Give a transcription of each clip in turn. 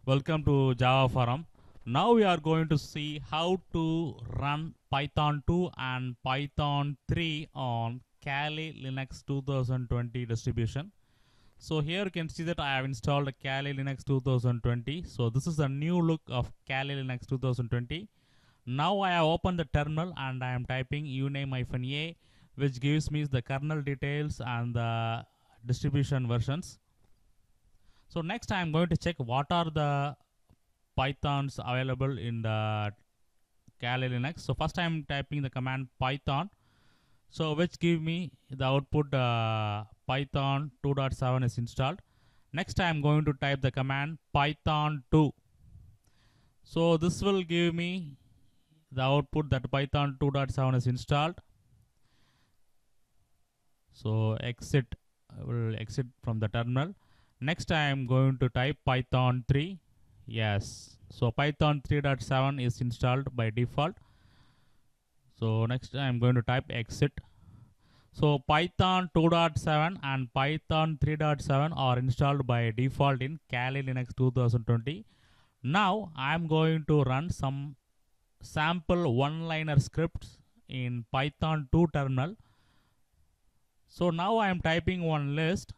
Welcome to Java Forum. Now we are going to see how to run Python 2 and Python 3 on KaliLinux 2020 distribution. So here you can see that I have installed KaliLinux 2020. So this is the new look of KaliLinux 2020. Now I have opened the terminal and I am typing uname-a, which gives me the kernel details and the distribution versions. So next I am going to check what are the Pythons available in the KaliLinux. So first I am typing the command Python, so which give me the output Python 2.7 is installed. Next I am going to type the command Python 2. So this will give me the output that Python 2.7 is installed. So I will exit from the terminal. Next I am going to type Python 3. Yes, so Python 3.7 is installed by default. So next I am going to type exit. So Python 2.7 and Python 3.7 are installed by default in KaliLinux 2020. Now I am going to run some sample one-liner scripts in Python 2 terminal. So now I am typing one list.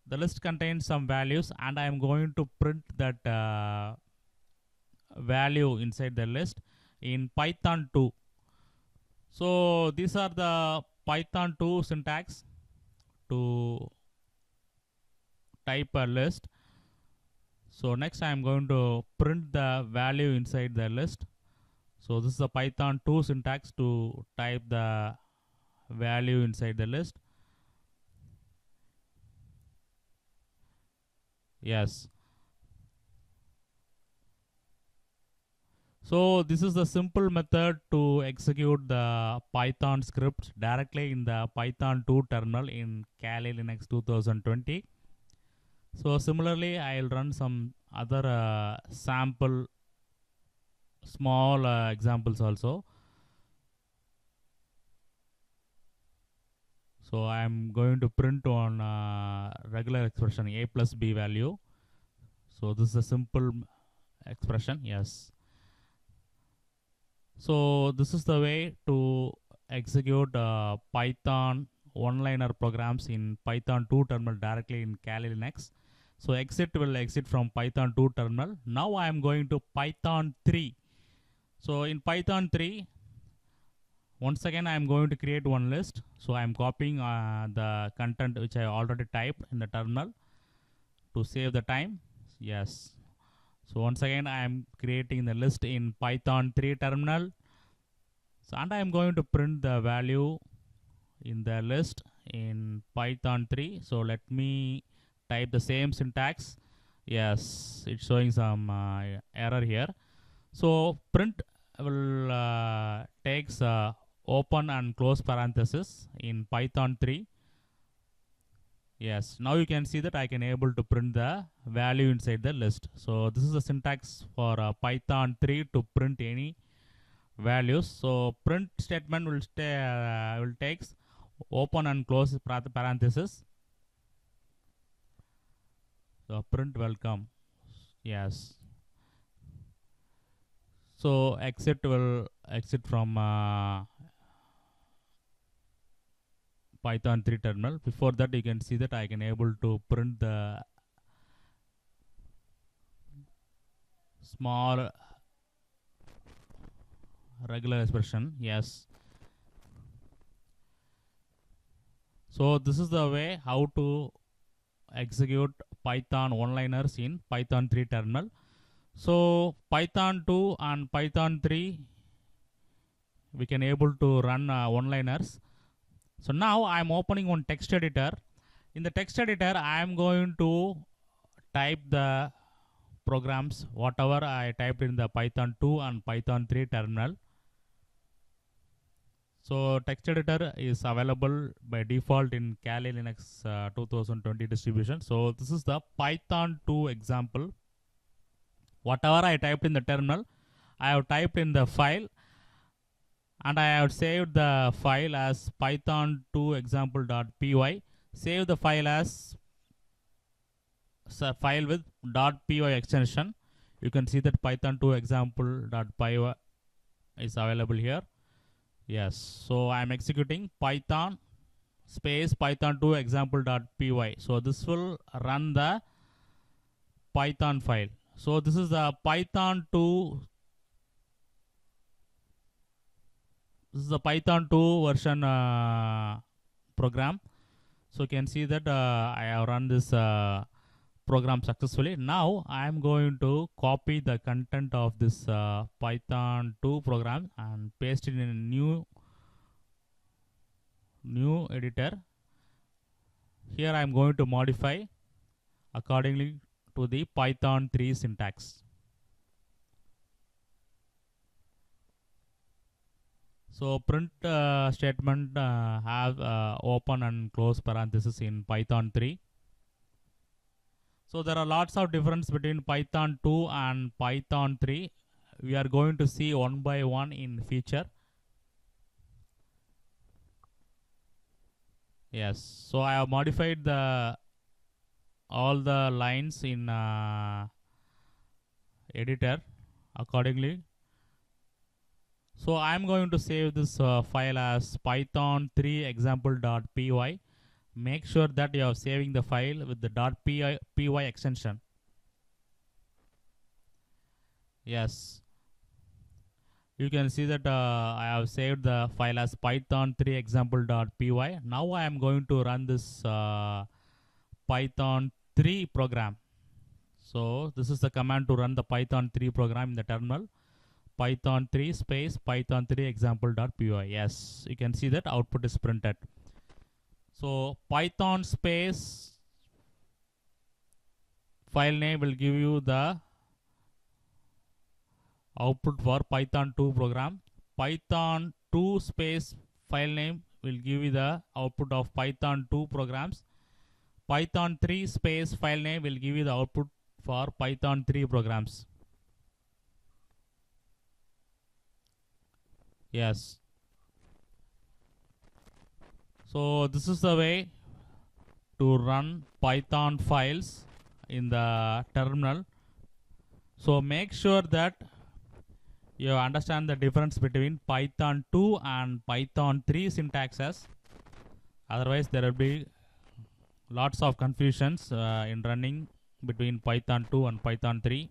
The list contains some values and I am going to print that value inside the list in Python 2. So these are the Python 2 syntax to type a list. So next I am going to print the value inside the list. So this is the Python 2 syntax to type the value inside the list. Yes. So this is the simple method to execute the Python scripts directly in the Python 2 terminal in KaliLinux 2020. So similarly, I'll run some other sample small examples also. So I'm going to print on regular expression a plus b value. So this is a simple expression. Yes. So this is the way to execute Python one-liner programs in Python 2 terminal directly in KaliLinux. So exit will exit from Python 2 terminal. Now I am going to Python 3. So in Python 3, once again I am going to create one list. So I am copying the content which I already typed in the terminal to save the time. Yes. So once again I am creating the list in Python 3 terminal. So and I am going to print the value in the list in Python 3. So let me type the same syntax. Yes, it's showing some error here. So print will takes open and close parenthesis in Python 3. Yes, now you can see that I can able to print the value inside the list. So this is the syntax for Python 3 to print any values. So print statement will takes open and close parenthesis. So print welcome. Yes. So exit will exit from Python 3 terminal. Before that you can see that I can able to print the small regular expression. Yes. So this is the way how to execute Python one-liners in Python 3 terminal. So Python 2 and Python 3 we can able to run one-liners. So now I am opening one text editor. In the text editor I am going to type the programs whatever I typed in the Python 2 and Python 3 terminal. So text editor is available by default in KaliLinux 2020 distribution. So this is the Python 2 example. Whatever I typed in the terminal, I have typed in the file and I have saved the file as python2 example.py. Save the file as file with .py extension. You can see that python2 example.py is available here. Yes, so I am executing python space python2 example.py. So this will run the python file. So this is the python2. This is the python2 version program. So you can see that I have run this program successfully. Now I am going to copy the content of this python2 program and paste it in a new editor. Here I am going to modify accordingly to the python 3 syntax. So print statement have open and close parenthesis in python 3. So there are lots of difference between python 2 and python 3. We are going to see one by one in future. Yes, so I have modified all the lines in editor accordingly. So I am going to save this file as python3 example.py. Make sure that you are saving the file with the .py extension. Yes, you can see that I have saved the file as python3 example.py. Now I am going to run this python 3 program. So this is the command to run the python 3 program in the terminal. Python 3 space python 3 example.py. Yes, you can see that output is printed. So python space file name will give you the output for python 2 program. Python 2 space file name will give you the output of python 2 programs. Python 3 space file name will give you the output for python 3 programs. Yes. So this is the way to run Python files in the terminal. So make sure that you understand the difference between Python 2 and Python 3 syntaxes. Otherwise there will be lots of confusions in running between Python 2 and Python 3.